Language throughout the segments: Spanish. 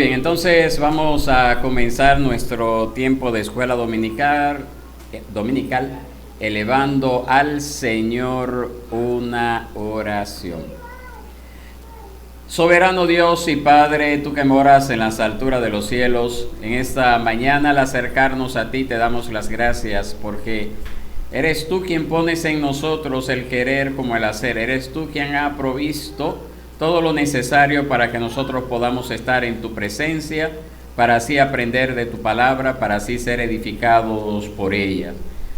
bien, entonces vamos a comenzar nuestro tiempo de escuela dominical, elevando al Señor una oración. Soberano Dios y Padre, tú que moras en las alturas de los cielos, en esta mañana al acercarnos a ti te damos las gracias porque eres tú quien pones en nosotros el querer como el hacer, eres tú quien ha provisto todo lo necesario para que nosotros podamos estar en tu presencia, para así aprender de tu palabra, para así ser edificados por ella.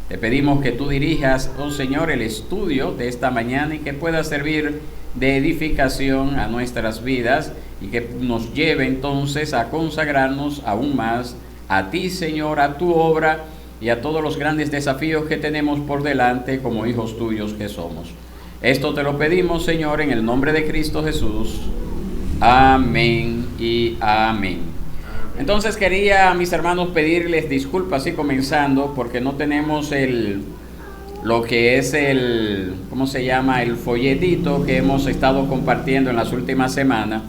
Te pedimos que tú dirijas, oh Señor, el estudio de esta mañana y que pueda servir de edificación a nuestras vidas y que nos lleve entonces a consagrarnos aún más a ti, Señor, a tu obra y a todos los grandes desafíos que tenemos por delante como hijos tuyos que somos. Esto te lo pedimos, Señor, en el nombre de Cristo Jesús. Amén y amén. Entonces quería, mis hermanos, pedirles disculpas y comenzando porque no tenemos lo que es el folletito que hemos estado compartiendo en las últimas semanas,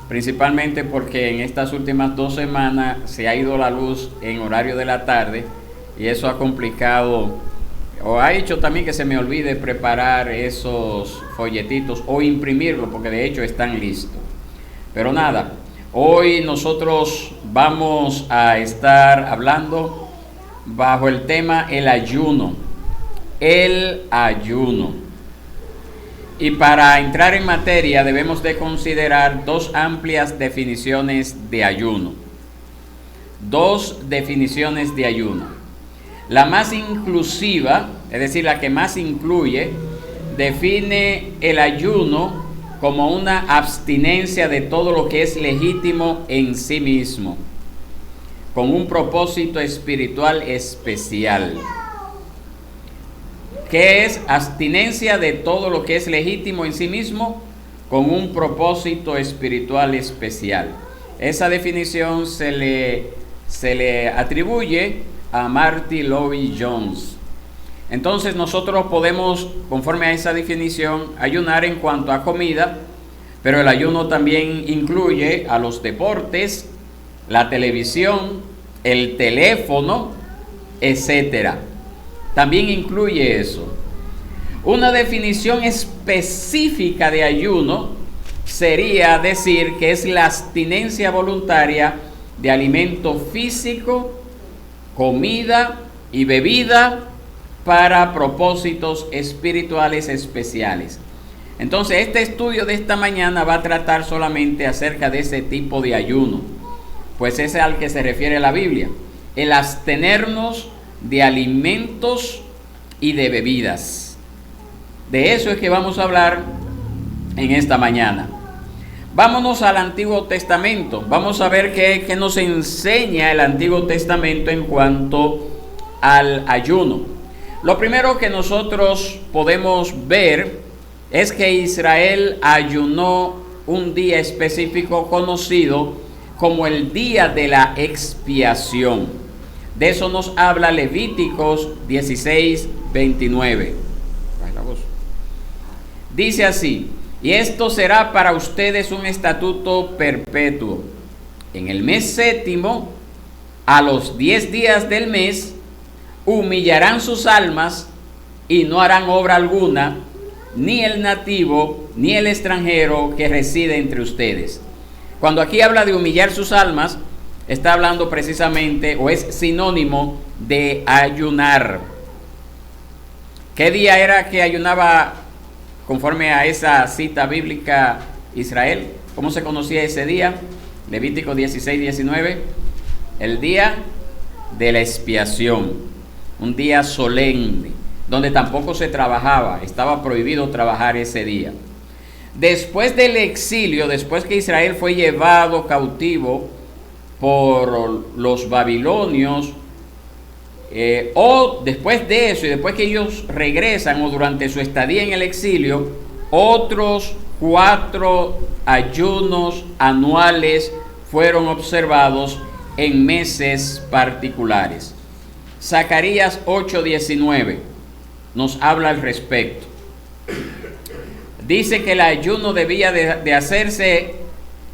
principalmente porque en estas últimas 2 semanas se ha ido la luz en horario de la tarde y eso ha complicado o ha hecho también que se me olvide preparar esos folletitos o imprimirlos, porque de hecho están listos. Pero nada, hoy nosotros vamos a estar hablando bajo el tema el ayuno. El ayuno. Y para entrar en materia debemos de considerar 2 amplias definiciones de ayuno. 2 definiciones de ayuno. La más inclusiva, es decir, la que más incluye, define el ayuno como una abstinencia de todo lo que es legítimo en sí mismo, con un propósito espiritual especial. ¿Qué es abstinencia de todo lo que es legítimo en sí mismo, con un propósito espiritual especial? Esa definición se le atribuye a Martyn Lloyd-Jones. Entonces nosotros podemos, conforme a esa definición, ayunar en cuanto a comida, pero el ayuno también incluye a los deportes, la televisión, el teléfono, etcétera. También incluye eso. Una definición específica de ayuno sería decir que es la abstinencia voluntaria de alimento físico, comida y bebida para propósitos espirituales especiales. Entonces, este estudio de esta mañana va a tratar solamente acerca de ese tipo de ayuno, pues ese es al que se refiere la Biblia, el abstenernos de alimentos y de bebidas. De eso es que vamos a hablar en esta mañana. Vámonos al Antiguo Testamento. Vamos a ver qué nos enseña el Antiguo Testamento en cuanto al ayuno. Lo primero que nosotros podemos ver es que Israel ayunó un día específico conocido como el día de la expiación. De eso nos habla Levíticos 16:29. Dice así: y esto será para ustedes un estatuto perpetuo. En el mes 7º, a los 10 días del mes, humillarán sus almas y no harán obra alguna, ni el nativo, ni el extranjero que reside entre ustedes. Cuando aquí habla de humillar sus almas, está hablando precisamente, o es sinónimo de ayunar. ¿Qué día era que ayunaba conforme a esa cita bíblica Israel? ¿Cómo se conocía ese día? Levítico 16:19. El día de la expiación, un día solemne, donde tampoco se trabajaba, estaba prohibido trabajar ese día. Después del exilio, después que Israel fue llevado cautivo por los babilonios, o después de eso y después que ellos regresan o durante su estadía en el exilio, otros 4 ayunos anuales fueron observados en meses particulares. Zacarías 8:19 nos habla al respecto. Dice que el ayuno debía de hacerse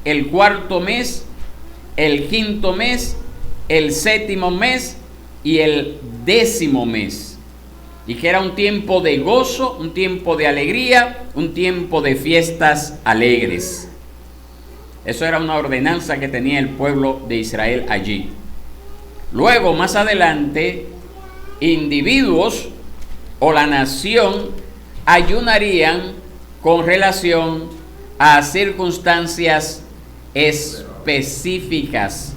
el 4º mes el quinto mes, el séptimo mes y el 10º mes. Y que era un tiempo de gozo, un tiempo de alegría, un tiempo de fiestas alegres. Eso era una ordenanza que tenía el pueblo de Israel allí. Luego, más adelante, individuos o la nación ayunarían con relación a circunstancias específicas.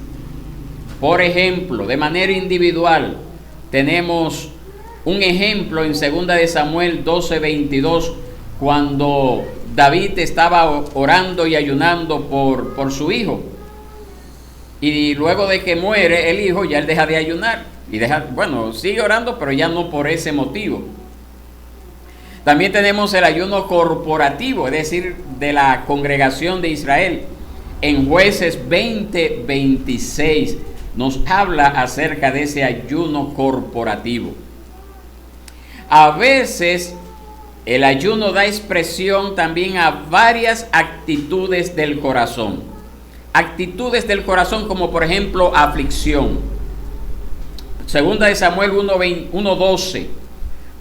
Por ejemplo, de manera individual, tenemos un ejemplo en 2 de Samuel 12:22, cuando David estaba orando y ayunando por su hijo. Y luego de que muere el hijo, ya él deja de ayunar. Y sigue orando, pero ya no por ese motivo. También tenemos el ayuno corporativo, es decir, de la congregación de Israel. En Jueces 20:26 nos habla acerca de ese ayuno corporativo. A veces el ayuno da expresión también a varias actitudes del corazón. Actitudes del corazón como por ejemplo aflicción. 2 de Samuel 1:12,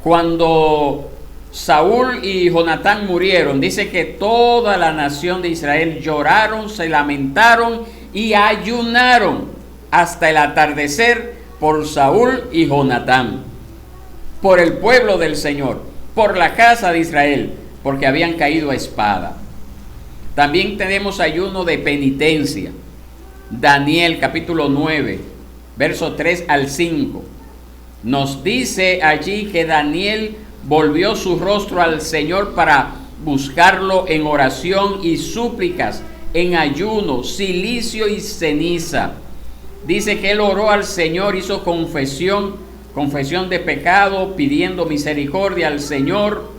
cuando Saúl y Jonatán murieron, dice que toda la nación de Israel lloraron, se lamentaron y ayunaron hasta el atardecer por Saúl y Jonatán, por el pueblo del Señor, por la casa de Israel, porque habían caído a espada. También tenemos ayuno de penitencia. Daniel capítulo 9, verso 3 al 5. Nos dice allí que Daniel volvió su rostro al Señor para buscarlo en oración y súplicas, en ayuno, cilicio y ceniza. Dice que él oró al Señor, hizo confesión de pecado, pidiendo misericordia al Señor,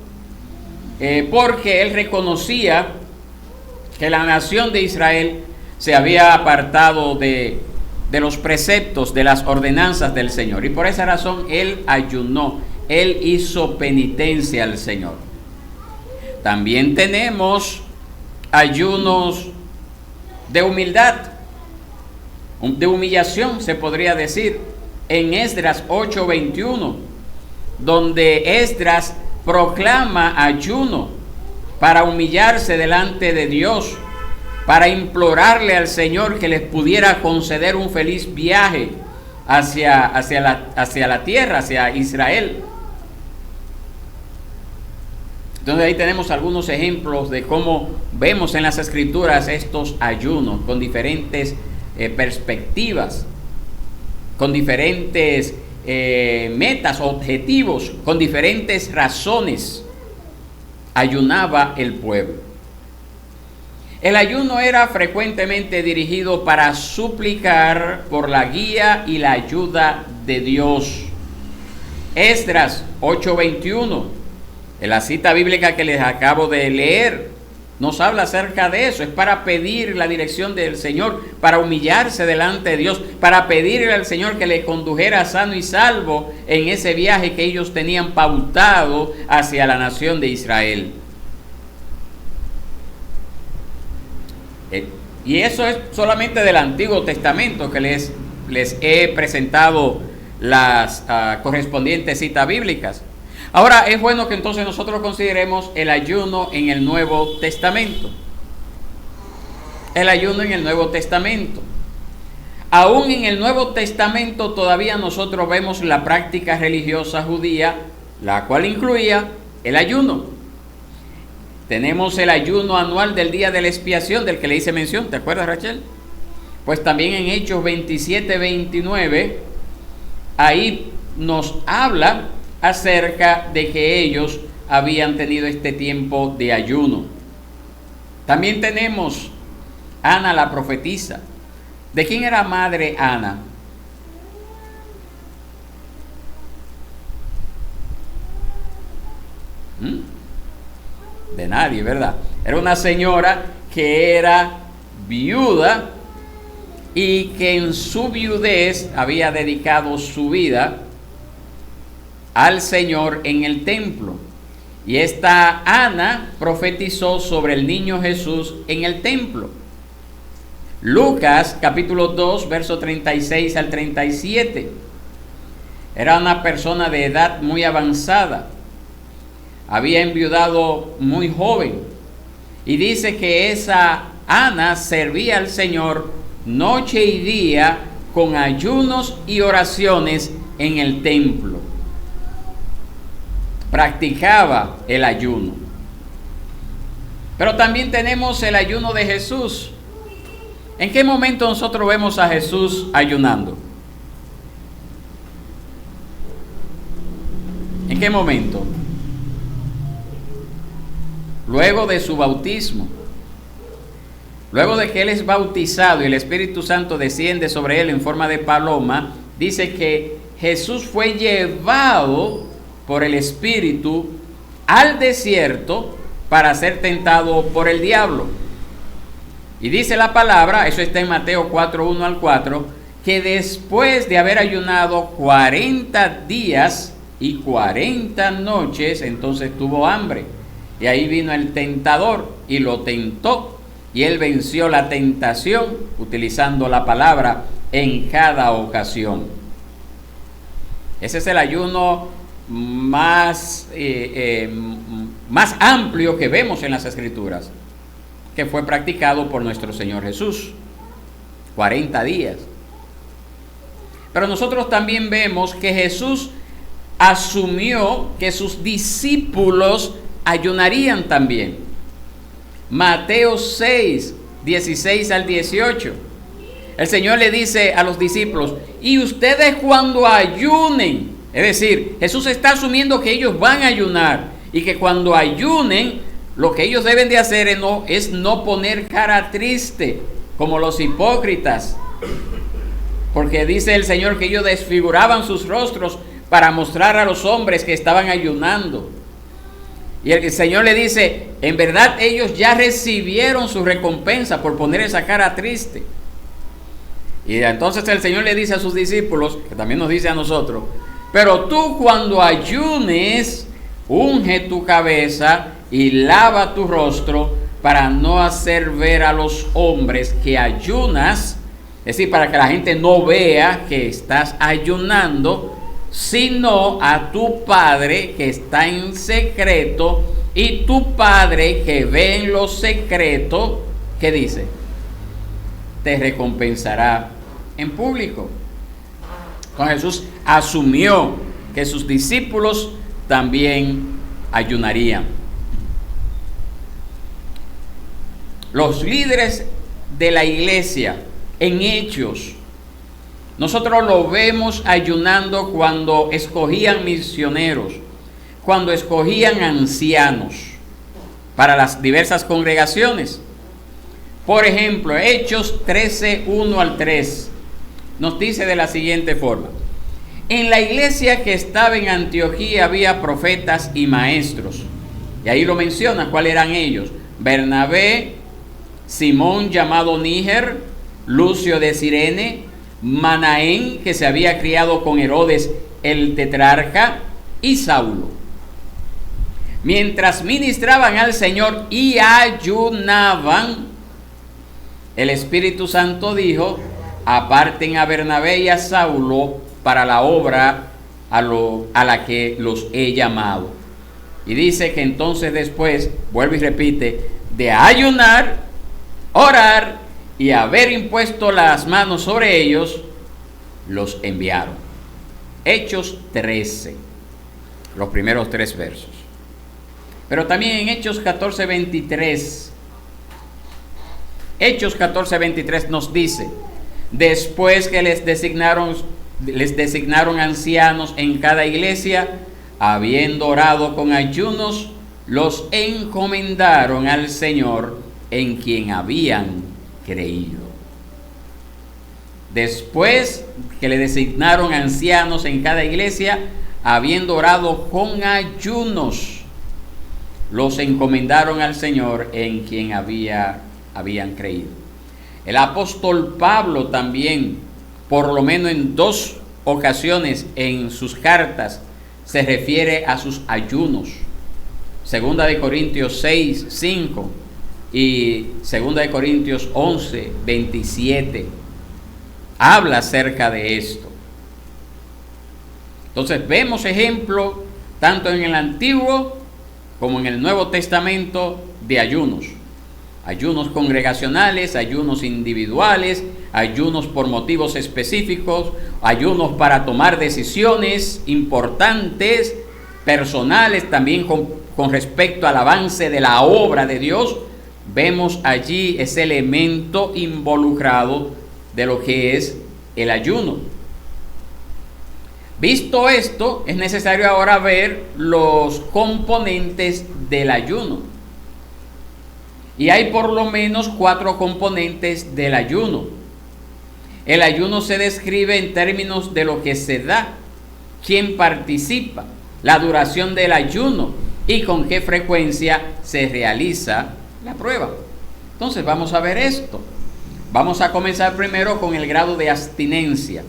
porque él reconocía que la nación de Israel se había apartado de los preceptos, de las ordenanzas del Señor. Y por esa razón él ayunó, él hizo penitencia al Señor. También tenemos ayunos de humildad, de humillación se podría decir, en Esdras 8:21, donde Esdras proclama ayuno para humillarse delante de Dios, para implorarle al Señor que les pudiera conceder un feliz viaje hacia la tierra, hacia Israel. Entonces ahí tenemos algunos ejemplos de cómo vemos en las Escrituras estos ayunos con diferentes perspectivas, con diferentes metas, objetivos, con diferentes razones. Ayunaba el pueblo. El ayuno era frecuentemente dirigido para suplicar por la guía y la ayuda de Dios. Esdras 8:21, en la cita bíblica que les acabo de leer, nos habla acerca de eso. Es para pedir la dirección del Señor, para humillarse delante de Dios, para pedirle al Señor que le condujera sano y salvo en ese viaje que ellos tenían pautado hacia la nación de Israel. Y eso es solamente del Antiguo Testamento, que les he presentado las correspondientes citas bíblicas. Ahora es bueno que entonces nosotros consideremos el ayuno en el Nuevo Testamento. El ayuno en el Nuevo Testamento. Aún en el Nuevo Testamento todavía nosotros vemos la práctica religiosa judía, la cual incluía el ayuno. Tenemos el ayuno anual del día de la expiación, del que le hice mención, ¿te acuerdas, Rachel? Pues también en Hechos 27:29, ahí nos habla acerca de que ellos habían tenido este tiempo de ayuno. También tenemos Ana la profetisa. ¿De quién era madre Ana? De nadie, ¿verdad? Era una señora que era viuda y que en su viudez había dedicado su vida al Señor en el templo. Y esta Ana profetizó sobre el niño Jesús en el templo. Lucas capítulo 2, verso 36 al 37. Era una persona de edad muy avanzada. Había enviudado muy joven. Y dice que esa Ana servía al Señor noche y día con ayunos y oraciones en el templo. Practicaba el ayuno. Pero también tenemos el ayuno de Jesús. ¿En qué momento nosotros vemos a Jesús ayunando? ¿En qué momento? Luego de su bautismo. Luego de que él es bautizado y el Espíritu Santo desciende sobre él en forma de paloma, dice que Jesús fue llevado por el Espíritu al desierto para ser tentado por el diablo. Y dice la palabra, eso está en Mateo 4, 1 al 4, que después de haber ayunado 40 días y 40 noches, entonces tuvo hambre. Y ahí vino el tentador y lo tentó. Y él venció la tentación utilizando la palabra en cada ocasión. Ese es el ayuno más amplio que vemos en las Escrituras, que fue practicado por nuestro Señor Jesús. 40 días. Pero nosotros también vemos que Jesús asumió que sus discípulos ayunarían también. Mateo 6, 16 al 18. El Señor le dice a los discípulos, y ustedes cuando ayunen, es decir, Jesús está asumiendo que ellos van a ayunar y que cuando ayunen, lo que ellos deben de hacer es no poner cara triste como los hipócritas, porque dice el Señor que ellos desfiguraban sus rostros para mostrar a los hombres que estaban ayunando. Y el Señor le dice, en verdad ellos ya recibieron su recompensa por poner esa cara triste. Y entonces el Señor le dice a sus discípulos, que también nos dice a nosotros, pero tú cuando ayunes, unge tu cabeza y lava tu rostro para no hacer ver a los hombres que ayunas, es decir, para que la gente no vea que estás ayunando, sino a tu Padre que está en secreto, y tu Padre que ve en lo secreto, ¿qué dice? Te recompensará en público. Entonces Jesús asumió que sus discípulos también ayunarían. Los líderes de la iglesia en Hechos, nosotros lo vemos ayunando cuando escogían misioneros, cuando escogían ancianos para las diversas congregaciones. Por ejemplo, Hechos 13, 1 al 3, nos dice de la siguiente forma: en la iglesia que estaba en Antioquía había profetas y maestros. Y ahí lo menciona, ¿cuáles eran ellos? Bernabé, Simón llamado Níger, Lucio de Cirene, Manaén, que se había criado con Herodes el tetrarca, y Saulo. Mientras ministraban al Señor y ayunaban, el Espíritu Santo dijo: aparten a Bernabé y a Saulo para la obra a la que los he llamado. Y dice que entonces después, vuelve y repite, de ayunar, orar y haber impuesto las manos sobre ellos, los enviaron. Hechos 13, los primeros 3 versos. Pero también en Hechos 14, 23, Hechos 14, 23 nos dice: después que les designaron ancianos en cada iglesia, habiendo orado con ayunos, los encomendaron al Señor en quien habían creído. Después que le designaron ancianos en cada iglesia, habiendo orado con ayunos, los encomendaron al Señor en quien habían creído. El apóstol Pablo también, por lo menos en 2 ocasiones en sus cartas, se refiere a sus ayunos. Segunda de Corintios 6, 5, y 2 Corintios 11:27 habla acerca de esto. Entonces vemos ejemplo tanto en el Antiguo como en el Nuevo Testamento de ayunos. Ayunos congregacionales, ayunos individuales, ayunos por motivos específicos, ayunos para tomar decisiones importantes, personales, también con respecto al avance de la obra de Dios. Vemos allí ese elemento involucrado de lo que es el ayuno. Visto esto, es necesario ahora ver los componentes del ayuno. Y hay por lo menos 4 componentes del ayuno. El ayuno se describe en términos de lo que se da, quién participa, la duración del ayuno y con qué frecuencia se realiza la prueba. Entonces vamos a ver esto. Vamos a comenzar primero con el grado de abstinencia.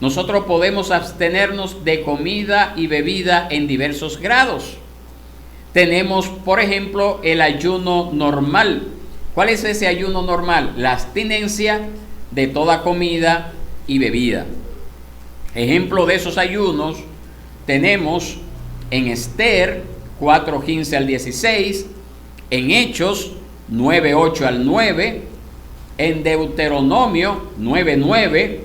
Nosotros podemos abstenernos de comida y bebida en diversos grados. Tenemos, por ejemplo, el ayuno normal. ¿Cuál es ese ayuno normal? La abstinencia de toda comida y bebida. Ejemplo de esos ayunos tenemos en Esther 4:15 al 16, en Hechos 9:8 al 9, en Deuteronomio 9:9,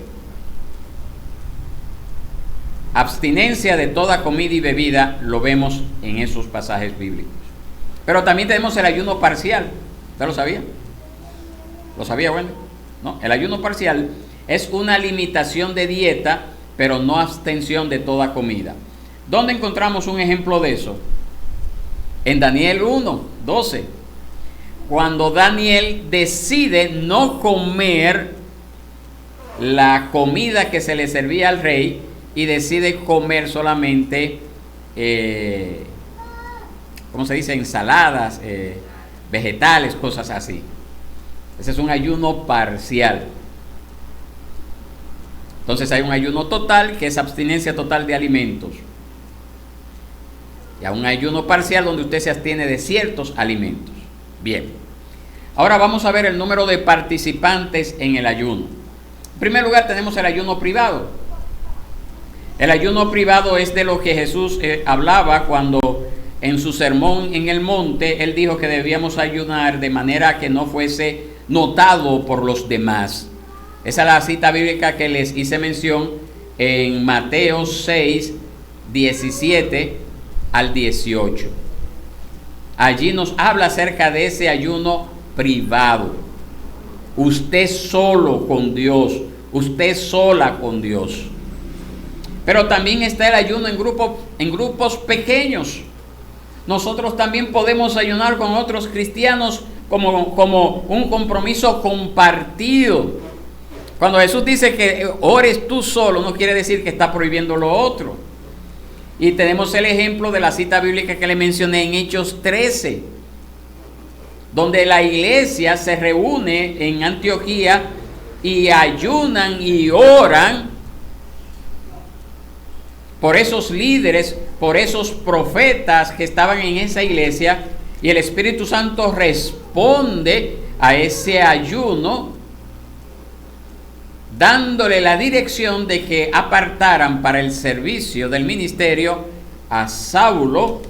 abstinencia de toda comida y bebida, lo vemos en esos pasajes bíblicos. Pero también tenemos el ayuno parcial. ¿Usted lo sabía? ¿Lo sabía, Wendy? No, el ayuno parcial es una limitación de dieta, pero no abstención de toda comida. ¿Dónde encontramos un ejemplo de eso? En Daniel 1:12. Cuando Daniel decide no comer la comida que se le servía al rey y decide comer solamente, ¿cómo se dice? Ensaladas, vegetales, cosas así. Ese es un ayuno parcial. Entonces hay un ayuno total, que es abstinencia total de alimentos. Y hay un ayuno parcial donde usted se abstiene de ciertos alimentos. Bien. Ahora vamos a ver el número de participantes en el ayuno. En primer lugar tenemos el ayuno privado. El ayuno privado es de lo que Jesús hablaba cuando en su sermón en el monte, él dijo que debíamos ayunar de manera que no fuese notado por los demás. Esa es la cita bíblica que les hice mención en Mateo 6:17 al 18. Allí nos habla acerca de ese ayuno privado. Usted solo con Dios, usted sola con Dios. Pero también está el ayuno en grupos pequeños. Nosotros también podemos ayunar con otros cristianos como un compromiso compartido. Cuando Jesús dice que ores tú solo, no quiere decir que está prohibiendo lo otro. Y tenemos el ejemplo de la cita bíblica que le mencioné en Hechos 13, donde la iglesia se reúne en Antioquía y ayunan y oran por esos líderes, por esos profetas que estaban en esa iglesia, y el Espíritu Santo responde a ese ayuno dándole la dirección de que apartaran para el servicio del ministerio a Saulo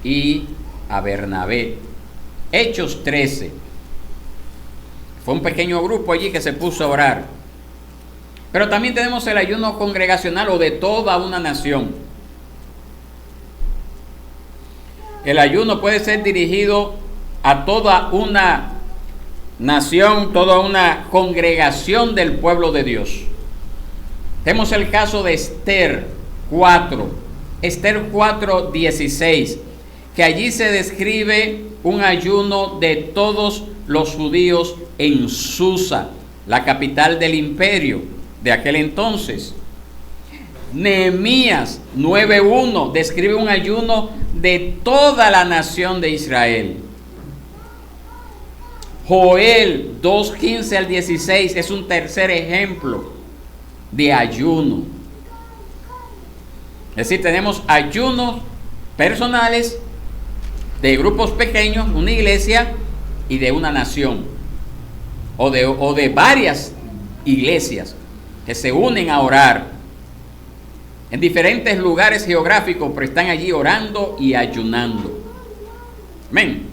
y a Bernabé. Hechos 13. Fue un pequeño grupo allí que se puso a orar. Pero también tenemos el ayuno congregacional o de toda una nación. El ayuno puede ser dirigido a toda una nación, toda una congregación del pueblo de Dios. Tenemos el caso de Esther 4, Esther 4:16, que allí se describe un ayuno de todos los judíos en Susa, la capital del imperio de aquel entonces. Nehemías 9:1 describe un ayuno de toda la nación de Israel. Joel 2:15 al 16 es un tercer ejemplo de ayuno. Es decir, tenemos ayunos personales, de grupos pequeños, una iglesia y de una nación, o de varias iglesias que se unen a orar en diferentes lugares geográficos, pero están allí orando y ayunando. Amén.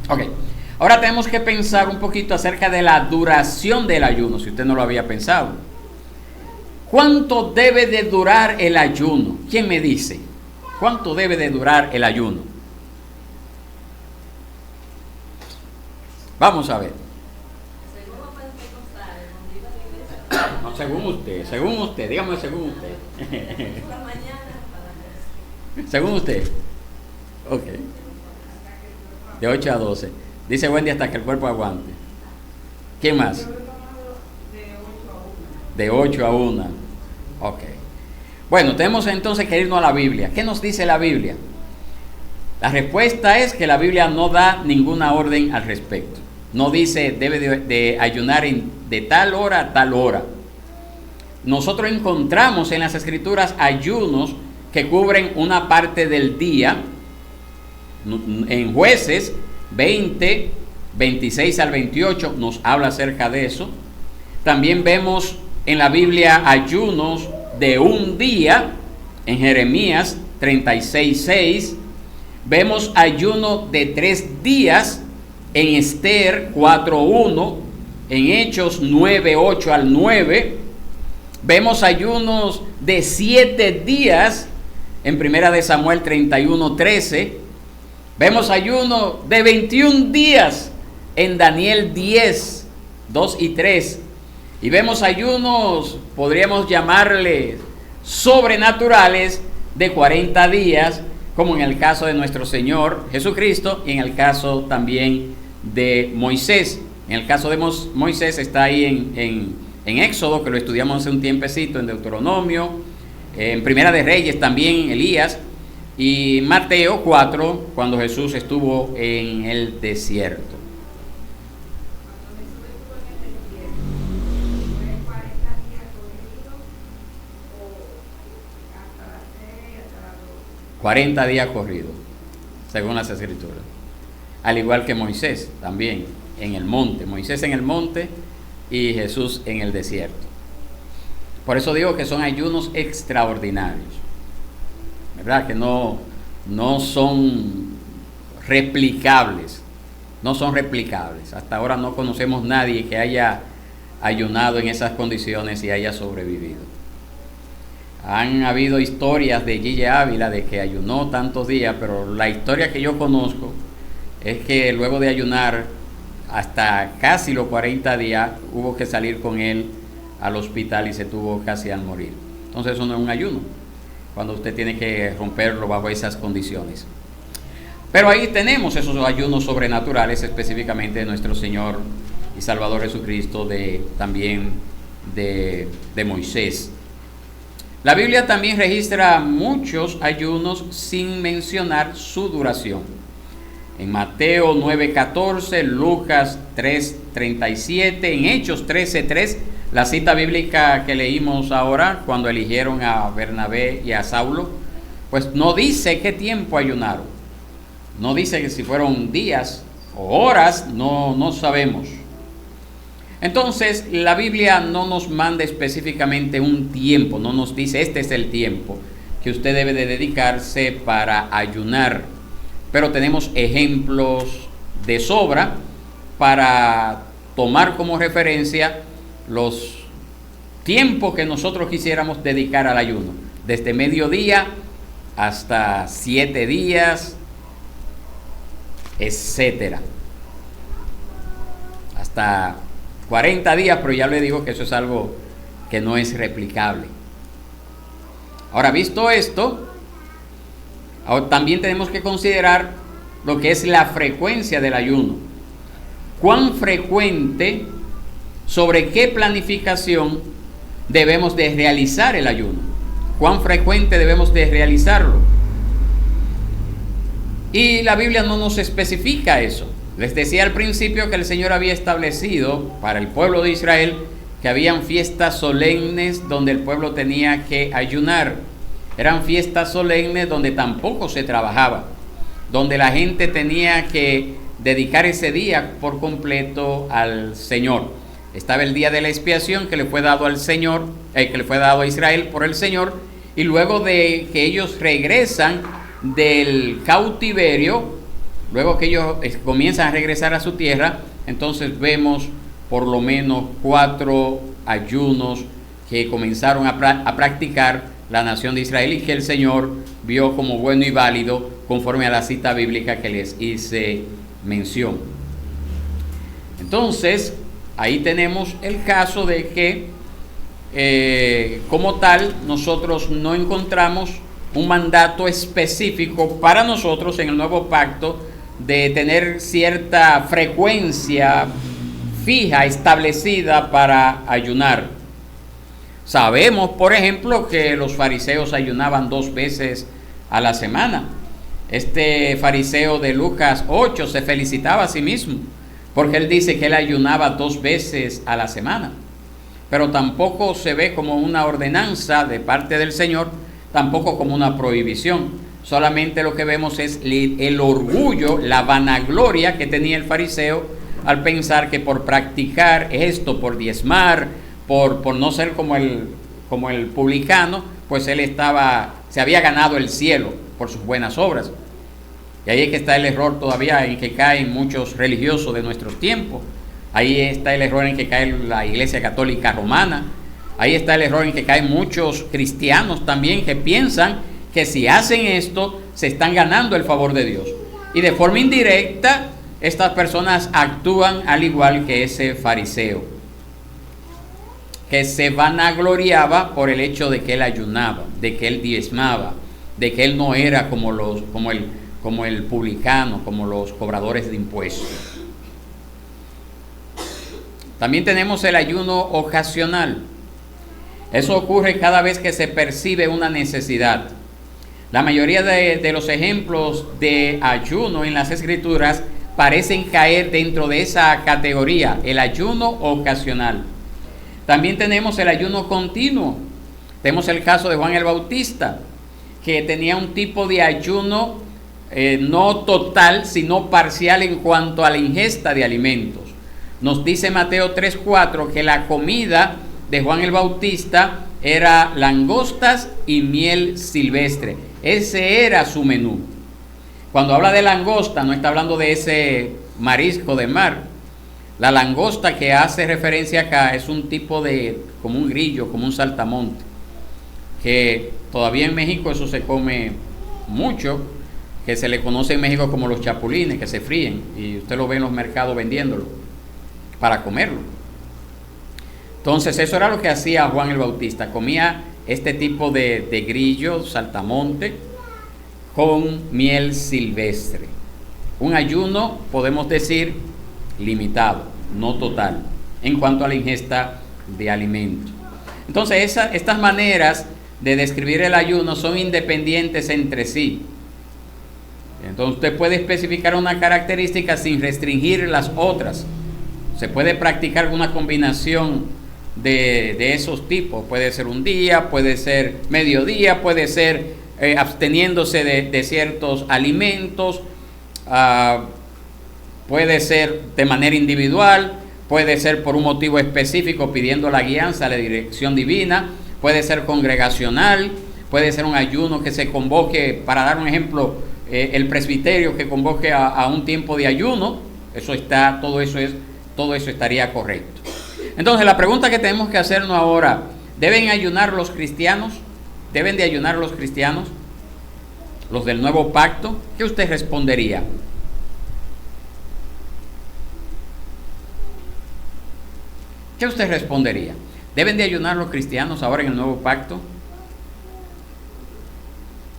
Ok, ahora tenemos que pensar un poquito acerca de la duración del ayuno, si usted no lo había pensado. ¿Cuánto debe de durar el ayuno? ¿Quién me dice? ¿Cuánto debe de durar el ayuno? Vamos a ver. No, según usted, dígame según usted. Según usted. Ok. De 8 a 12. Dice Wendy hasta que el cuerpo aguante. ¿Quién más? De 8 a 1. Ok. Bueno, tenemos entonces que irnos a la Biblia. ¿Qué nos dice la Biblia? La respuesta es que la Biblia no da ninguna orden al respecto. No dice debe de ayunar de tal hora a tal hora. Nosotros encontramos en las Escrituras ayunos que cubren una parte del día. En Jueces 20, 26 al 28 nos habla acerca de eso. También vemos en la Biblia ayunos de un día, en Jeremías 36, 6. Vemos ayuno de 3 días en Esther 4:1, en Hechos 9:8 al 9. Vemos ayunos de 7 días en Primera de Samuel 31:13. Vemos ayuno de 21 días en Daniel 10, 2 y 3. Y vemos ayunos, podríamos llamarle sobrenaturales, de 40 días, como en el caso de nuestro Señor Jesucristo y en el caso también de Moisés. En el caso de Moisés está ahí en Éxodo, que lo estudiamos hace un tiempecito, en Deuteronomio, en Primera de Reyes también, Elías, y Mateo 4, cuando Jesús estuvo en el desierto. ...40 días corridos, según las Escrituras. Al igual que Moisés, también en el monte. Moisés en el monte y Jesús en el desierto. Por eso digo que son ayunos extraordinarios, ¿verdad? Que no son replicables. No son replicables. Hasta ahora no conocemos nadie que haya ayunado en esas condiciones y haya sobrevivido. Han habido historias de Gille Ávila de que ayunó tantos días, pero la historia que yo conozco es que luego de ayunar hasta casi los 40 días hubo que salir con él al hospital y se tuvo casi al morir. Entonces eso no es un ayuno, cuando usted tiene que romperlo bajo esas condiciones. Pero ahí tenemos esos ayunos sobrenaturales, específicamente de nuestro Señor y Salvador Jesucristo, también de Moisés. La Biblia también registra muchos ayunos sin mencionar su duración. En Mateo 9:14, Lucas 3:37, en Hechos 13:3, la cita bíblica que leímos ahora, cuando eligieron a Bernabé y a Saulo, pues no dice qué tiempo ayunaron. No dice que si fueron días o horas, no sabemos. Entonces, la Biblia no nos manda específicamente un tiempo, no nos dice este es el tiempo que usted debe de dedicarse para ayunar. Pero tenemos ejemplos de sobra para tomar como referencia los tiempos que nosotros quisiéramos dedicar al ayuno. Desde mediodía hasta 7 días, etcétera. Hasta 40 días, pero ya le digo que eso es algo que no es replicable. Ahora, visto esto, también tenemos que considerar lo que es la frecuencia del ayuno. ¿Cuán frecuente, sobre qué planificación debemos de realizar el ayuno? ¿Cuán frecuente debemos de realizarlo? Y la Biblia no nos especifica eso. Les decía al principio que el Señor había establecido para el pueblo de Israel que habían fiestas solemnes donde el pueblo tenía que ayunar. Eran fiestas solemnes donde tampoco se trabajaba. donde la gente tenía que dedicar ese día por completo al Señor. Estaba el día de la expiación que le fue dado al Señor, que le fue dado a Israel por el Señor, y luego de que ellos regresan del cautiverio, luego que ellos comienzan a regresar a su tierra, entonces vemos por lo menos 4 ayunos que comenzaron a practicar la nación de Israel y que el Señor vio como bueno y válido conforme a la cita bíblica que les hice mención. Entonces, ahí tenemos el caso de que como tal nosotros no encontramos un mandato específico para nosotros en el nuevo pacto de tener cierta frecuencia fija, establecida para ayunar. Sabemos, por ejemplo, que los fariseos ayunaban 2 veces a la semana. Este fariseo de Lucas 8 se felicitaba a sí mismo, porque él dice que él ayunaba 2 veces a la semana. Pero tampoco se ve como una ordenanza de parte del Señor, tampoco como una prohibición. Solamente lo que vemos es el orgullo, la vanagloria que tenía el fariseo al pensar que por practicar esto, por diezmar, por no ser como el publicano, pues él se había ganado el cielo por sus buenas obras. Y ahí es que está el error todavía en que caen muchos religiosos de nuestros tiempos. Ahí está el error en que cae la Iglesia Católica Romana. Ahí está el error en que caen muchos cristianos también que piensan que si hacen esto se están ganando el favor de Dios. Y de forma indirecta estas personas actúan al igual que ese fariseo, que se vanagloriaba por el hecho de que él ayunaba, de que él diezmaba, de que él no era como el publicano, como los cobradores de impuestos. También tenemos el ayuno ocasional. Eso ocurre cada vez que se percibe una necesidad. La mayoría de los ejemplos de ayuno en las Escrituras parecen caer dentro de esa categoría, el ayuno ocasional. También tenemos el ayuno continuo. Tenemos el caso de Juan el Bautista, que tenía un tipo de ayuno no total, sino parcial en cuanto a la ingesta de alimentos. Nos dice Mateo 3:4 que la comida de Juan el Bautista era langostas y miel silvestre. Ese era su menú. Cuando habla de langosta, no está hablando de ese marisco de mar. La langosta que hace referencia acá es un tipo de, como un grillo, como un saltamonte, que todavía en México eso se come mucho, que se le conoce en México como los chapulines, que se fríen, y usted lo ve en los mercados vendiéndolo para comerlo. Entonces eso era lo que hacía Juan el Bautista, comía este tipo de grillo, saltamonte, con miel silvestre. Un ayuno, podemos decir, limitado, no total, en cuanto a la ingesta de alimentos. Entonces estas maneras de describir el ayuno son independientes entre sí. Entonces usted puede especificar una característica sin restringir las otras. Se puede practicar alguna combinación de esos tipos. Puede ser un día, puede ser mediodía, puede ser absteniéndose de ciertos alimentos, puede ser de manera individual, puede ser por un motivo específico pidiendo la guianza, la dirección divina, puede ser congregacional, puede ser un ayuno que se convoque, para dar un ejemplo, el presbiterio que convoque a un tiempo de ayuno. Todo eso estaría correcto. Entonces la pregunta que tenemos que hacernos ahora: ¿deben ayunar los cristianos? ¿Deben de ayunar los cristianos? Los del nuevo pacto. ¿Qué usted respondería? ¿Qué usted respondería? ¿Deben de ayunar los cristianos ahora en el nuevo pacto?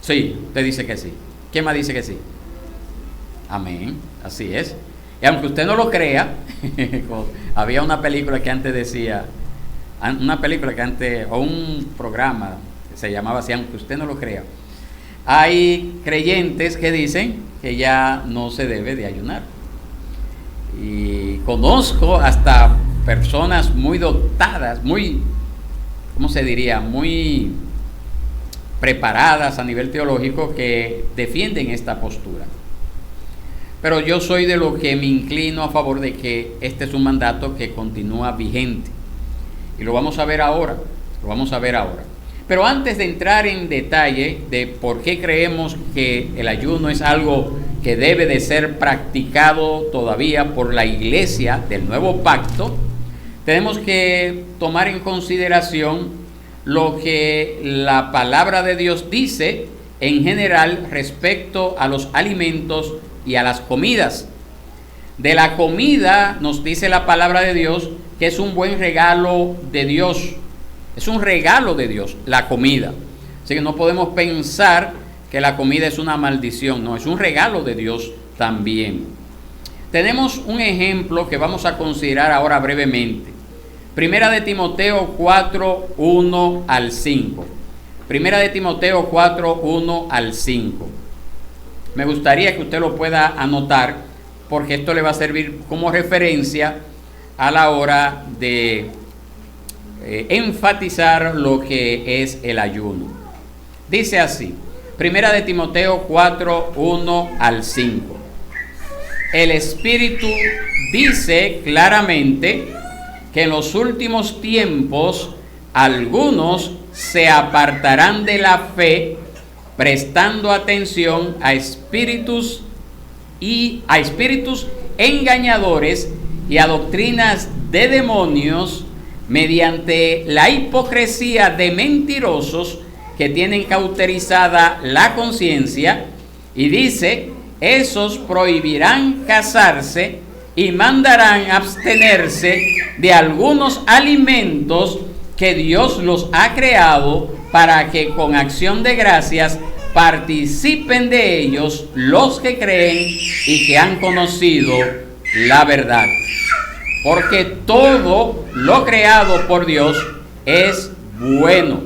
Sí, usted dice que sí. ¿Quién más dice que sí? Amén, así es. Y aunque usted no lo crea, había una película que antes decía, o un programa que se llamaba así, aunque usted no lo crea. Hay creyentes que dicen que ya no se debe de ayunar. Y conozco hasta personas muy dotadas, muy, ¿cómo se diría?, muy preparadas a nivel teológico, que defienden esta postura. pero yo soy de lo que me inclino a favor de que este es un mandato que continúa vigente. Y lo vamos a ver ahora, Pero antes de entrar en detalle de por qué creemos que el ayuno es algo que debe de ser practicado todavía por la iglesia del nuevo pacto, tenemos que tomar en consideración lo que la palabra de Dios dice en general respecto a los alimentos y a las comidas. De la comida nos dice la palabra de Dios que es un buen regalo de Dios. Es un regalo de Dios, la comida. Así que no podemos pensar que la comida es una maldición. No, es un regalo de Dios también. Tenemos un ejemplo que vamos a considerar ahora brevemente. Primera de Timoteo 4, 1 al 5. Primera de Timoteo 4, 1 al 5. Me gustaría que usted lo pueda anotar, porque esto le va a servir como referencia a la hora de enfatizar lo que es el ayuno. Dice así, Primera de Timoteo 4, 1 al 5. El Espíritu dice claramente que en los últimos tiempos algunos se apartarán de la fe, prestando atención a espíritus engañadores y a doctrinas de demonios, mediante la hipocresía de mentirosos que tienen cauterizada la conciencia. Y dice, esos prohibirán casarse y mandarán abstenerse de algunos alimentos que Dios los ha creado, para que con acción de gracias participen de ellos los que creen y que han conocido la verdad. Porque todo lo creado por Dios es bueno,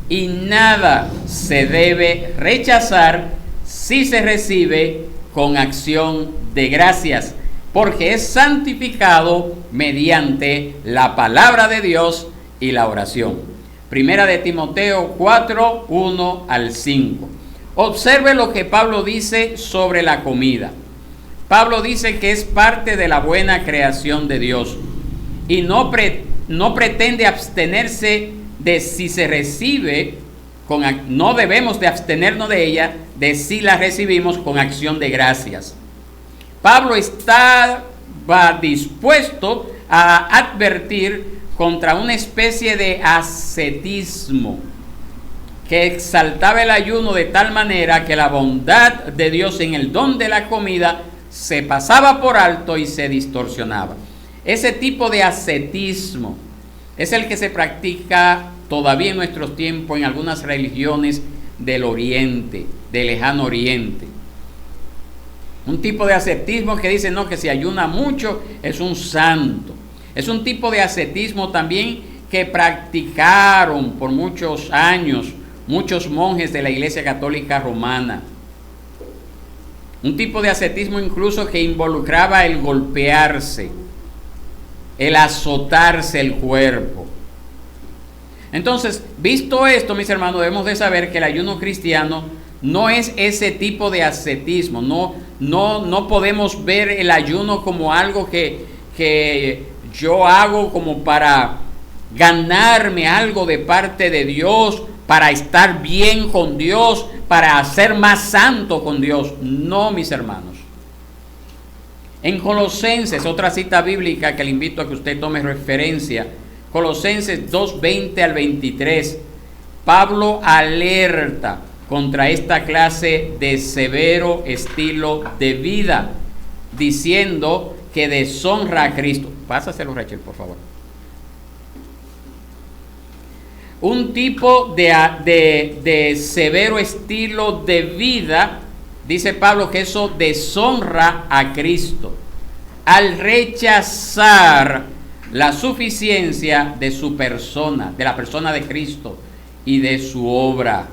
y nada se debe rechazar si se recibe con acción de gracias, porque es santificado mediante la palabra de Dios y la oración. Primera de Timoteo 4, 1 al 5. Observe lo que Pablo dice sobre la comida. Pablo dice que es parte de la buena creación de Dios y no pretende abstenerse de si se recibe, no debemos de abstenernos de ella, de si la recibimos con acción de gracias. Pablo estaba dispuesto a advertir contra una especie de ascetismo que exaltaba el ayuno de tal manera que la bondad de Dios en el don de la comida se pasaba por alto y se distorsionaba. Ese tipo de ascetismo es el que se practica todavía en nuestros tiempos en algunas religiones del Oriente, del Lejano Oriente. Un tipo de ascetismo que dice no, que si ayuna mucho es un santo. Es un tipo de ascetismo también que practicaron por muchos años muchos monjes de la Iglesia Católica Romana. Un tipo de ascetismo incluso que involucraba el golpearse, el azotarse el cuerpo. Entonces, visto esto, mis hermanos, debemos de saber que el ayuno cristiano no es ese tipo de ascetismo. No podemos ver el ayuno como algo que yo hago como para ganarme algo de parte de Dios, para estar bien con Dios, para ser más santo con Dios. No, mis hermanos. En Colosenses, otra cita bíblica que le invito a que usted tome referencia, Colosenses 2, 20 al 23, Pablo alerta contra esta clase de severo estilo de vida, diciendo que deshonra a Cristo. Pásaselo, Rachel, por favor. Un tipo de severo estilo de vida, dice Pablo, que eso deshonra a Cristo al rechazar la suficiencia de su persona, de la persona de Cristo y de su obra.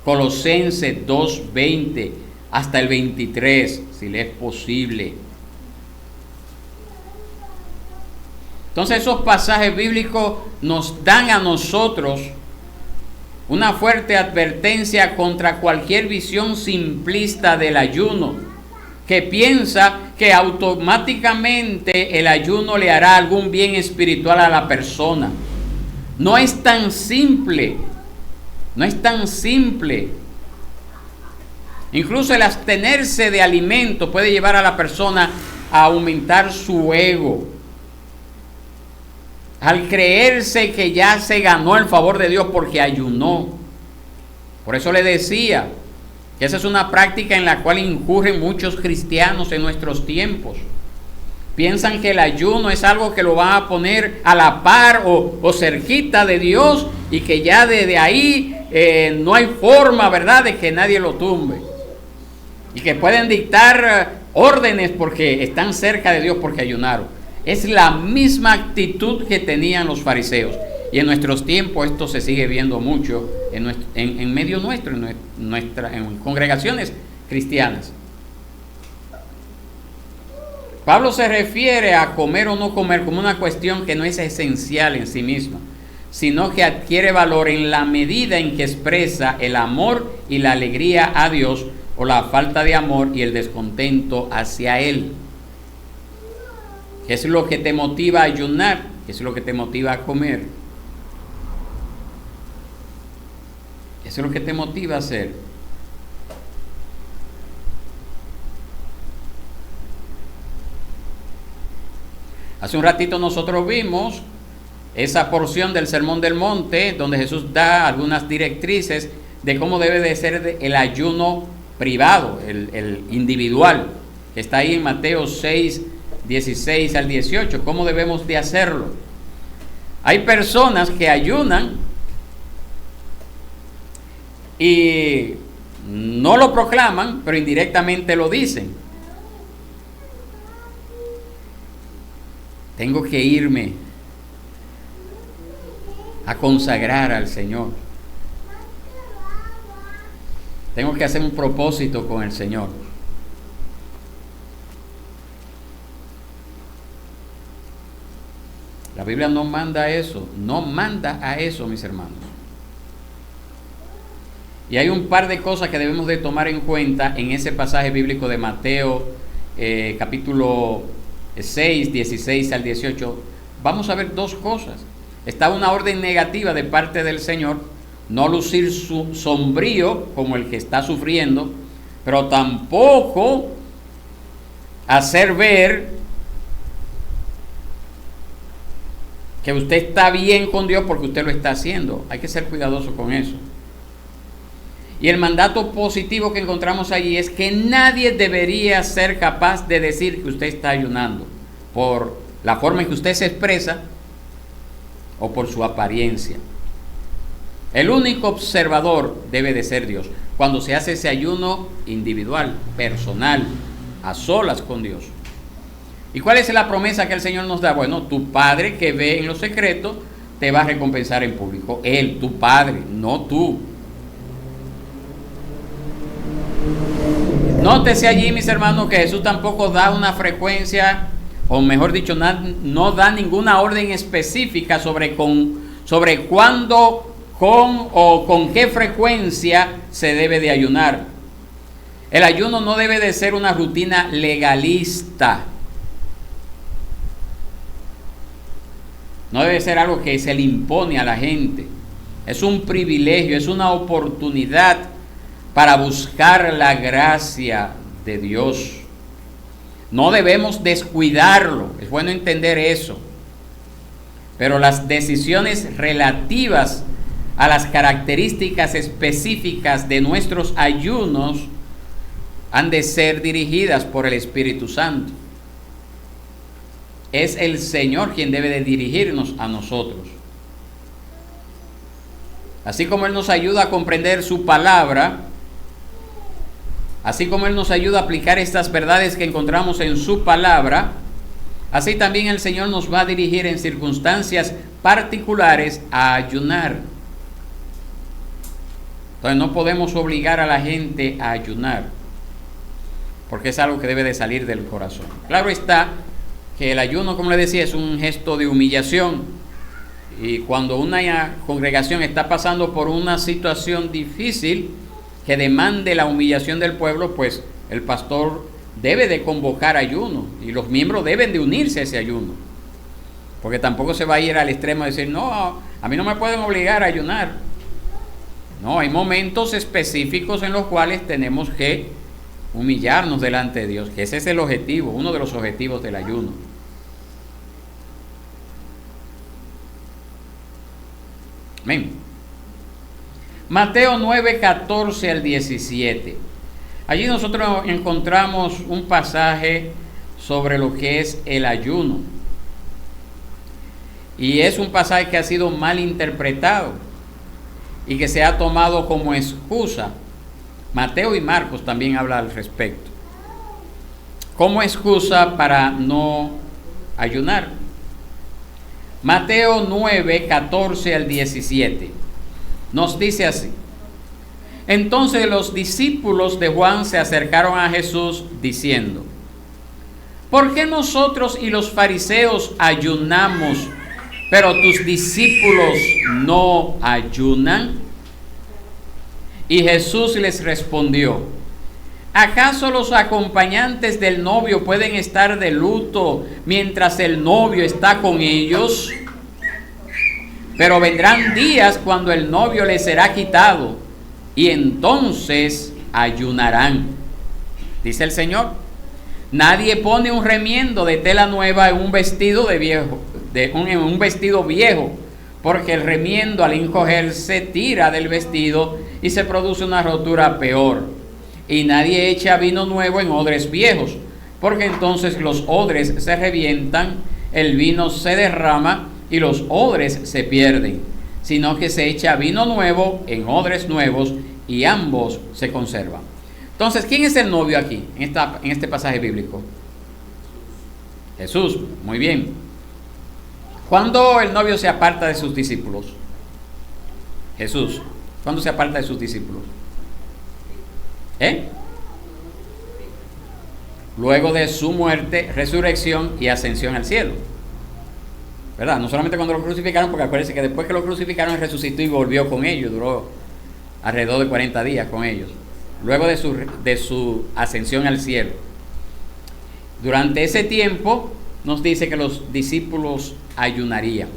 Colosenses 2:20 hasta el 23, si le es posible. Entonces esos pasajes bíblicos nos dan a nosotros una fuerte advertencia contra cualquier visión simplista del ayuno. que piensa que automáticamente el ayuno le hará algún bien espiritual a la persona. No es tan simple, no es tan simple. Incluso el abstenerse de alimento puede llevar a la persona a aumentar su ego, al creerse que ya se ganó el favor de Dios porque ayunó. Por eso le decía que esa es una práctica en la cual incurren muchos cristianos en nuestros tiempos. Piensan que el ayuno es algo que lo van a poner a la par o cerquita de Dios, y que ya desde ahí no hay forma, ¿verdad?, de que nadie lo tumbe. Y que pueden dictar órdenes porque están cerca de Dios porque ayunaron. Es la misma actitud que tenían los fariseos. Y en nuestros tiempos esto se sigue viendo mucho en medio nuestro, en congregaciones cristianas. Pablo se refiere a comer o no comer como una cuestión que no es esencial en sí misma, sino que adquiere valor en la medida en que expresa el amor y la alegría a Dios, o la falta de amor y el descontento hacia Él. ¿Qué es lo que te motiva a ayunar? ¿Qué es lo que te motiva a comer? Eso es lo que te motiva a hacer. Hace un ratito nosotros vimos esa porción del Sermón del Monte, donde Jesús da algunas directrices de cómo debe de ser el ayuno privado, el individual, que está ahí en Mateo 6, 16 al 18, cómo debemos de hacerlo. Hay personas que ayunan y no lo proclaman, pero indirectamente lo dicen. Tengo que irme a consagrar al Señor. Tengo que hacer un propósito con el Señor. La Biblia no manda a eso, no manda a eso, mis hermanos. Y hay un par de cosas que debemos de tomar en cuenta en ese pasaje bíblico de Mateo, capítulo 6, 16 al 18. Vamos a ver dos cosas. Está una orden negativa de parte del Señor: no lucir sombrío como el que está sufriendo, pero tampoco hacer ver que usted está bien con Dios porque usted lo está haciendo. Hay que ser cuidadoso con eso. Y el mandato positivo que encontramos allí es que nadie debería ser capaz de decir que usted está ayunando por la forma en que usted se expresa o por su apariencia. El único observador debe de ser Dios, cuando se hace ese ayuno individual, personal, a solas con Dios. ¿Y cuál es la promesa que el Señor nos da? Bueno, tu Padre que ve en lo secreto te va a recompensar en público. Él, tu Padre, no tú. Nótese allí, mis hermanos, que Jesús tampoco da una frecuencia, o mejor dicho, no da ninguna orden específica sobre cuándo, con o con qué frecuencia se debe de ayunar. El ayuno no debe de ser una rutina legalista. No debe ser algo que se le impone a la gente. Es un privilegio, es una oportunidad para buscar la gracia de Dios. No debemos descuidarlo, es bueno entender eso. Pero las decisiones relativas a las características específicas de nuestros ayunos han de ser dirigidas por el Espíritu Santo. Es el Señor quien debe de dirigirnos a nosotros. Así como Él nos ayuda a comprender su palabra, así como Él nos ayuda a aplicar estas verdades que encontramos en su palabra, así también el Señor nos va a dirigir en circunstancias particulares a ayunar. Entonces no podemos obligar a la gente a ayunar, porque es algo que debe de salir del corazón. Claro está que el ayuno, como le decía, es un gesto de humillación. Y cuando una congregación está pasando por una situación difícil que demande la humillación del pueblo, pues el pastor debe de convocar ayuno y los miembros deben de unirse a ese ayuno. Porque tampoco se va a ir al extremo de decir, no, a mí no me pueden obligar a ayunar. No, hay momentos específicos en los cuales tenemos que humillarnos delante de Dios, que ese es el objetivo, uno de los objetivos del ayuno. Amén. Mateo 9, 14 al 17. Allí nosotros encontramos un pasaje sobre lo que es el ayuno. Y es un pasaje que ha sido mal interpretado y que se ha tomado como excusa. Mateo y Marcos también hablan al respecto. Como excusa para no ayunar. Mateo 9, 14 al 17. Nos dice así. Entonces los discípulos de Juan se acercaron a Jesús diciendo, ¿por qué nosotros y los fariseos ayunamos, pero tus discípulos no ayunan? Y Jesús les respondió, ¿acaso los acompañantes del novio pueden estar de luto mientras el novio está con ellos? Pero vendrán días cuando el novio les será quitado, y entonces ayunarán. Dice el Señor, nadie pone un remiendo de tela nueva en un vestido en un vestido viejo, porque el remiendo al encogerse tira del vestido y se produce una rotura peor. Y nadie echa vino nuevo en odres viejos, porque entonces los odres se revientan, el vino se derrama y los odres se pierden, sino que se echa vino nuevo en odres nuevos y ambos se conservan. Entonces, ¿quién es el novio aquí en este pasaje bíblico? Jesús, muy bien. ¿Cuándo el novio se aparta de sus discípulos? Jesús, ¿cuándo se aparta de sus discípulos? Luego de su muerte, resurrección y ascensión al cielo, ¿verdad? No solamente cuando lo crucificaron, porque acuérdense que después que lo crucificaron, resucitó y volvió con ellos, duró alrededor de 40 días con ellos, luego de su ascensión al cielo. Durante ese tiempo nos dice que los discípulos ayunarían.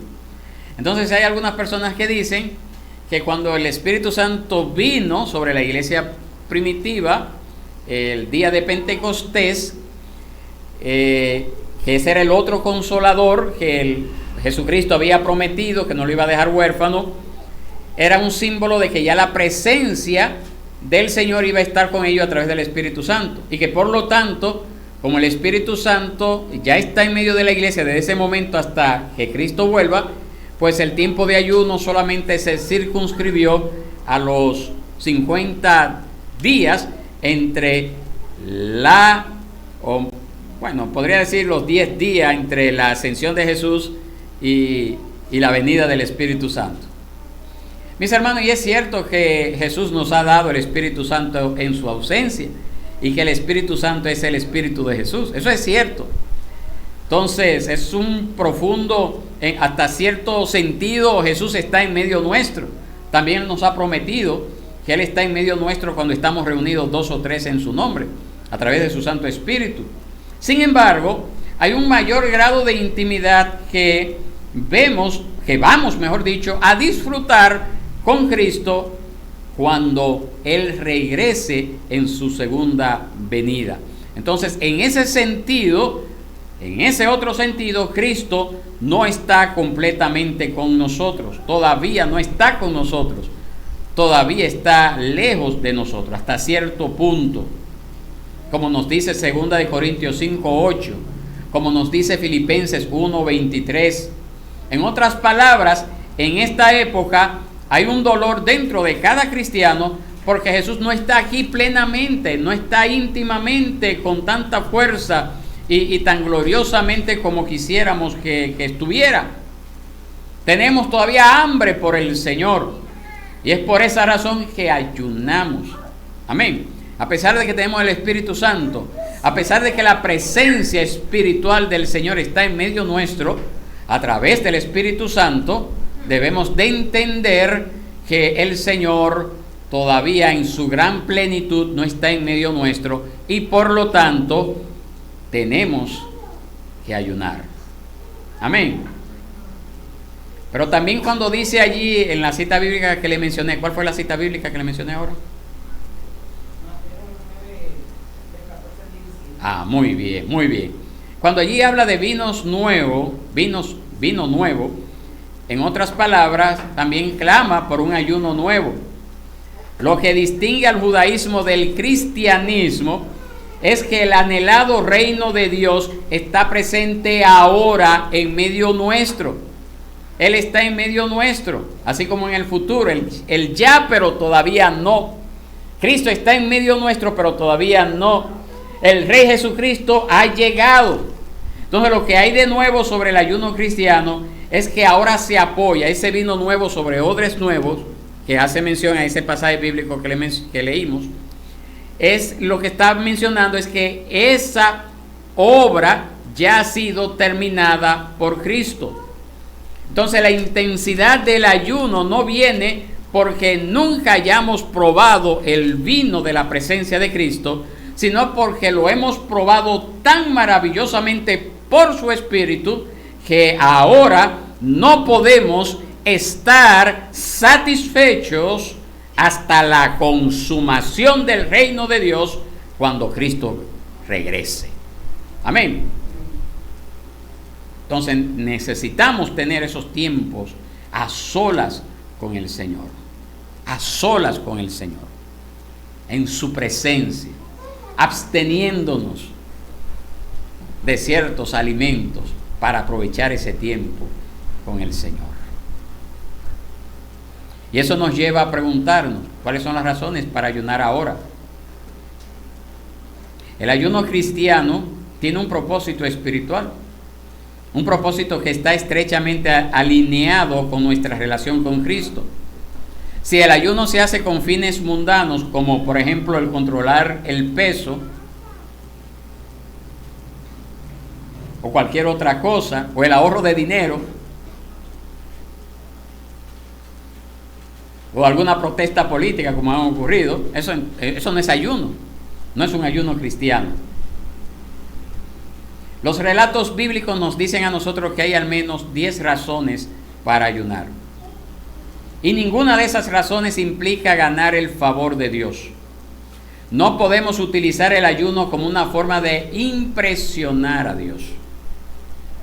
Entonces hay algunas personas que dicen que cuando el Espíritu Santo vino sobre la iglesia primitiva, el día de Pentecostés, que ese era el otro consolador que Jesucristo había prometido que no lo iba a dejar huérfano, era un símbolo de que ya la presencia del Señor iba a estar con ellos a través del Espíritu Santo, y que por lo tanto, como el Espíritu Santo ya está en medio de la iglesia desde ese momento hasta que Cristo vuelva, pues el tiempo de ayuno solamente se circunscribió a los 50 días entre podría decir los 10 días entre la ascensión de Jesús y la venida del Espíritu Santo. Mis hermanos, y es cierto que Jesús nos ha dado el Espíritu Santo en su ausencia, y que el Espíritu Santo es el Espíritu de Jesús. Eso es cierto. Entonces, es un profundo, hasta cierto sentido, Jesús está en medio nuestro. También nos ha prometido que Él está en medio nuestro cuando estamos reunidos 2 o 3 en su nombre, a través de su Santo Espíritu. Sin embargo, hay un mayor grado de intimidad que vamos, mejor dicho, a disfrutar con Cristo cuando Él regrese en su segunda venida. Entonces, en ese sentido, en ese otro sentido, Cristo no está completamente con nosotros, todavía no está con nosotros, todavía está lejos de nosotros, hasta cierto punto, como nos dice 2 Corintios 5:8, como nos dice Filipenses 1:23. En otras palabras, en esta época hay un dolor dentro de cada cristiano porque Jesús no está aquí plenamente, no está íntimamente con tanta fuerza y tan gloriosamente como quisiéramos que estuviera. Tenemos todavía hambre por el Señor, y es por esa razón que ayunamos. Amén. A pesar de que tenemos el Espíritu Santo, a pesar de que la presencia espiritual del Señor está en medio nuestro, a través del Espíritu Santo, debemos de entender que el Señor todavía en su gran plenitud no está en medio nuestro y por lo tanto tenemos que ayunar. Amén. Pero también cuando dice allí en la cita bíblica que le mencioné, ¿cuál fue la cita bíblica que le mencioné ahora? Muy bien, muy bien. Cuando allí habla de vino nuevo, en otras palabras, también clama por un ayuno nuevo. Lo que distingue al judaísmo del cristianismo es que el anhelado reino de Dios está presente ahora en medio nuestro. Él está en medio nuestro, así como en el futuro, el ya, pero todavía no. Cristo está en medio nuestro, pero todavía no. El Rey Jesucristo ha llegado. Entonces lo que hay de nuevo sobre el ayuno cristiano es que ahora se apoya ese vino nuevo sobre odres nuevos, que hace mención a ese pasaje bíblico que leímos. Es lo que está mencionando es que esa obra ya ha sido terminada por Cristo. Entonces la intensidad del ayuno no viene porque nunca hayamos probado el vino de la presencia de Cristo, sino porque lo hemos probado tan maravillosamente por su Espíritu que ahora no podemos estar satisfechos hasta la consumación del reino de Dios cuando Cristo regrese. Amén. Entonces necesitamos tener esos tiempos a solas con el Señor, a solas con el Señor, en su presencia, absteniéndonos de ciertos alimentos para aprovechar ese tiempo con el Señor. Y eso nos lleva a preguntarnos, ¿cuáles son las razones para ayunar ahora? El ayuno cristiano tiene un propósito espiritual, un propósito que está estrechamente alineado con nuestra relación con Cristo. Si el ayuno se hace con fines mundanos, como por ejemplo el controlar el peso, o cualquier otra cosa, o el ahorro de dinero, o alguna protesta política como ha ocurrido, eso no es ayuno, no es un ayuno cristiano. Los relatos bíblicos nos dicen a nosotros que hay al menos 10 razones para ayunar. Y ninguna de esas razones implica ganar el favor de Dios. No podemos utilizar el ayuno como una forma de impresionar a Dios.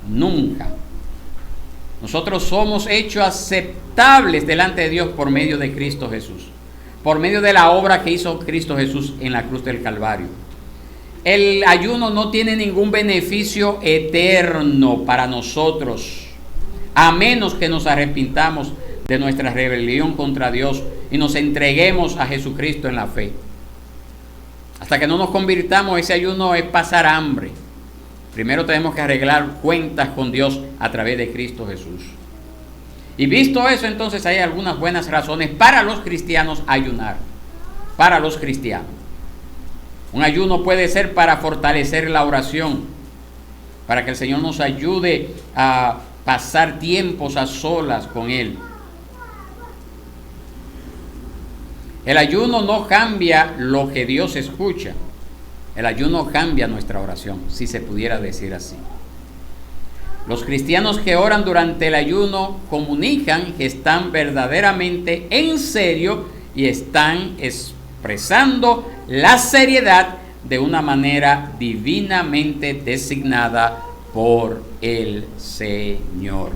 Nunca. Nosotros somos hechos aceptables delante de Dios por medio de Cristo Jesús, por medio de la obra que hizo Cristo Jesús en la cruz del Calvario. El ayuno no tiene ningún beneficio eterno para nosotros, a menos que nos arrepintamos de nuestra rebelión contra Dios y nos entreguemos a Jesucristo en la fe. Hasta que no nos convirtamos, ese ayuno es pasar hambre. Primero tenemos que arreglar cuentas con Dios a través de Cristo Jesús. Y visto eso, entonces hay algunas buenas razones para los cristianos ayunar. Para los cristianos. Un ayuno puede ser para fortalecer la oración, para que el Señor nos ayude a pasar tiempos a solas con Él. El ayuno no cambia lo que Dios escucha. El ayuno cambia nuestra oración, si se pudiera decir así. Los cristianos que oran durante el ayuno comunican que están verdaderamente en serio y están expresando la seriedad de una manera divinamente designada por el Señor.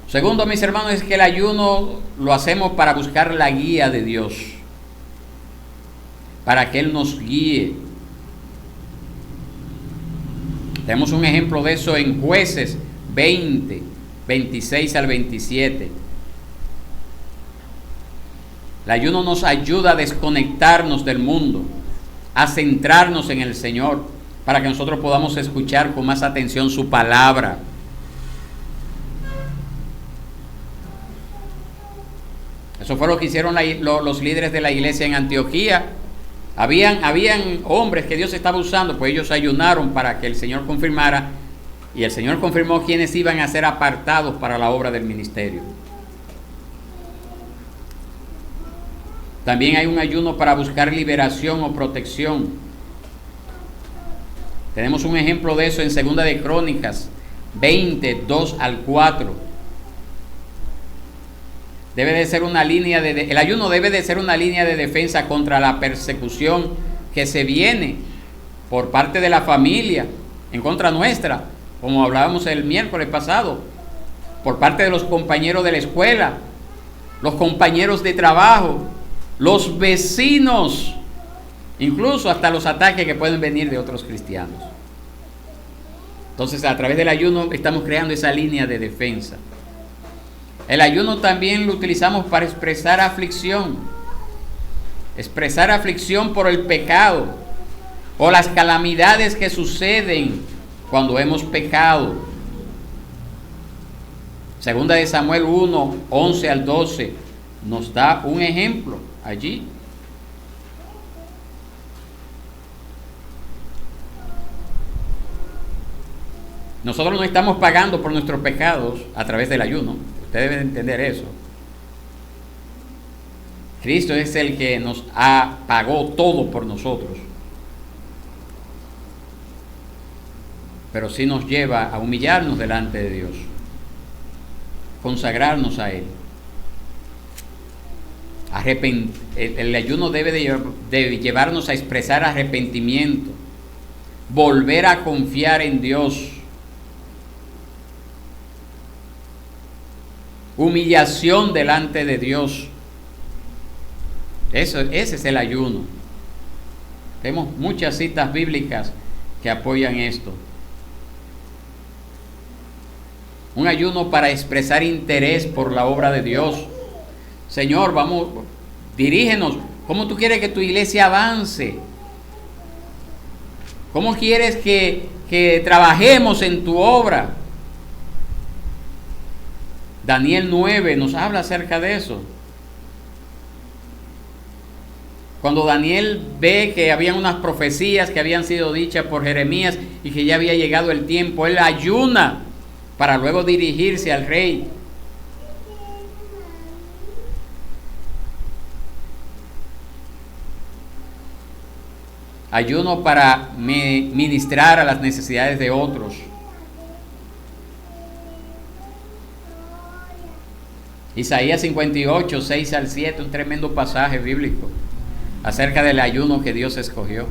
Segundo, mis hermanos, es que el ayuno lo hacemos para buscar la guía de Dios, para que Él nos guíe. Tenemos un ejemplo de eso en Jueces 20, 26 al 27. El ayuno nos ayuda a desconectarnos del mundo, a centrarnos en el Señor, para que nosotros podamos escuchar con más atención su palabra. Eso fue lo que hicieron los líderes de la iglesia en Antioquía. Habían hombres que Dios estaba usando, pues ellos ayunaron para que el Señor confirmara, y el Señor confirmó quienes iban a ser apartados para la obra del ministerio. También hay un ayuno para buscar liberación o protección. Tenemos un ejemplo de eso en 2 de Crónicas 20, 2 al 4. Debe de ser una línea el ayuno debe de ser una línea de defensa contra la persecución que se viene por parte de la familia en contra nuestra, como hablábamos el miércoles pasado, por parte de los compañeros de la escuela, los compañeros de trabajo, los vecinos, incluso hasta los ataques que pueden venir de otros cristianos. Entonces, a través del ayuno estamos creando esa línea de defensa. El ayuno también lo utilizamos para expresar aflicción por el pecado o las calamidades que suceden cuando hemos pecado. Segunda de Samuel 1, 11 al 12 nos da un ejemplo allí. Nosotros no estamos pagando por nuestros pecados a través del ayuno. Ustedes deben entender eso. Cristo es el que nos pagó todo por nosotros. Pero sí nos lleva a humillarnos delante de Dios, consagrarnos a Él. El ayuno debe de llevarnos a expresar arrepentimiento, volver a confiar en Dios, humillación delante de Dios. Ese es el ayuno. Tenemos muchas citas bíblicas que apoyan esto. Un ayuno para expresar interés por la obra de Dios. Señor, vamos, dirígenos. ¿Cómo tú quieres que tu iglesia avance? ¿Cómo quieres que trabajemos en tu obra? Daniel 9 nos habla acerca de eso. Cuando Daniel ve que habían unas profecías que habían sido dichas por Jeremías y que ya había llegado el tiempo, él ayuna para luego dirigirse al rey. Ayuno para ministrar a las necesidades de otros. Isaías 58, 6 al 7, un tremendo pasaje bíblico acerca del ayuno que Dios escogió.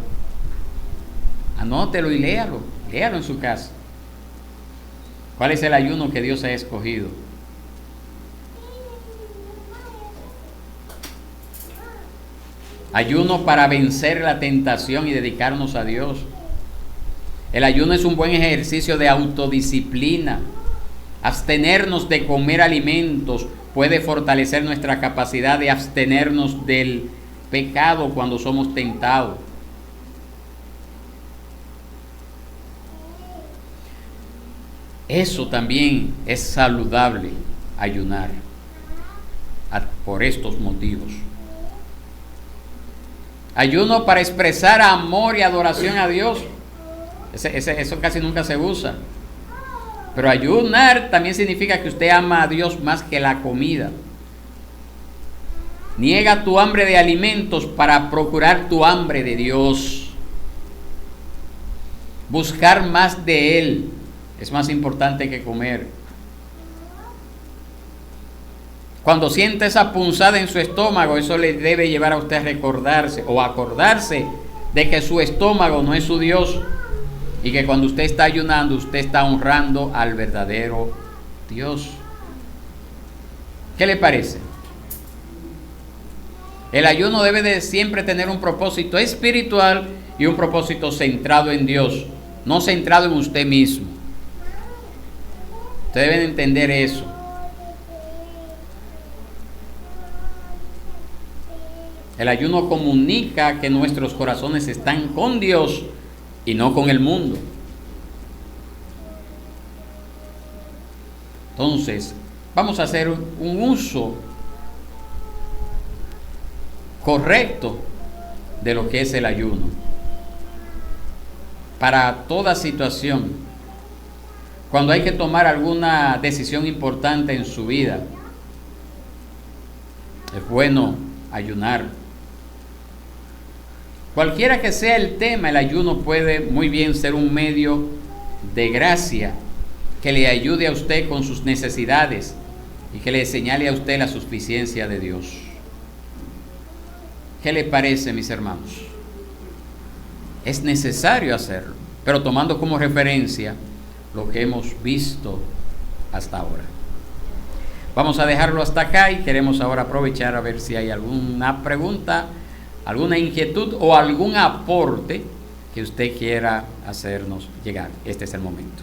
Anótelo y léalo en su casa. ¿Cuál es el ayuno que Dios ha escogido? Ayuno para vencer la tentación y dedicarnos a Dios. El ayuno es un buen ejercicio de autodisciplina. Abstenernos de comer alimentos puede fortalecer nuestra capacidad de abstenernos del pecado cuando somos tentados. Eso también es saludable, ayunar, por estos motivos. Ayuno para expresar amor y adoración a Dios. Eso casi nunca se usa. Pero ayunar también significa que usted ama a Dios más que la comida. Niega tu hambre de alimentos para procurar tu hambre de Dios. Buscar más de Él es más importante que comer. Cuando siente esa punzada en su estómago, eso le debe llevar a usted a recordarse o acordarse de que su estómago no es su Dios y que cuando usted está ayunando, usted está honrando al verdadero Dios. ¿Qué le parece? El ayuno debe de siempre tener un propósito espiritual y un propósito centrado en Dios, no centrado en usted mismo. Ustedes deben entender eso. El ayuno comunica que nuestros corazones están con Dios y no con el mundo. Entonces, vamos a hacer un uso correcto de lo que es el ayuno para toda situación. Cuando hay que tomar alguna decisión importante en su vida, es bueno ayunar. Cualquiera que sea el tema, el ayuno puede muy bien ser un medio de gracia que le ayude a usted con sus necesidades y que le señale a usted la suficiencia de Dios. ¿Qué le parece, mis hermanos? Es necesario hacerlo, pero tomando como referencia lo que hemos visto hasta ahora. Vamos a dejarlo hasta acá y queremos ahora aprovechar a ver si hay alguna pregunta, alguna inquietud o algún aporte que usted quiera hacernos llegar. Este es el momento.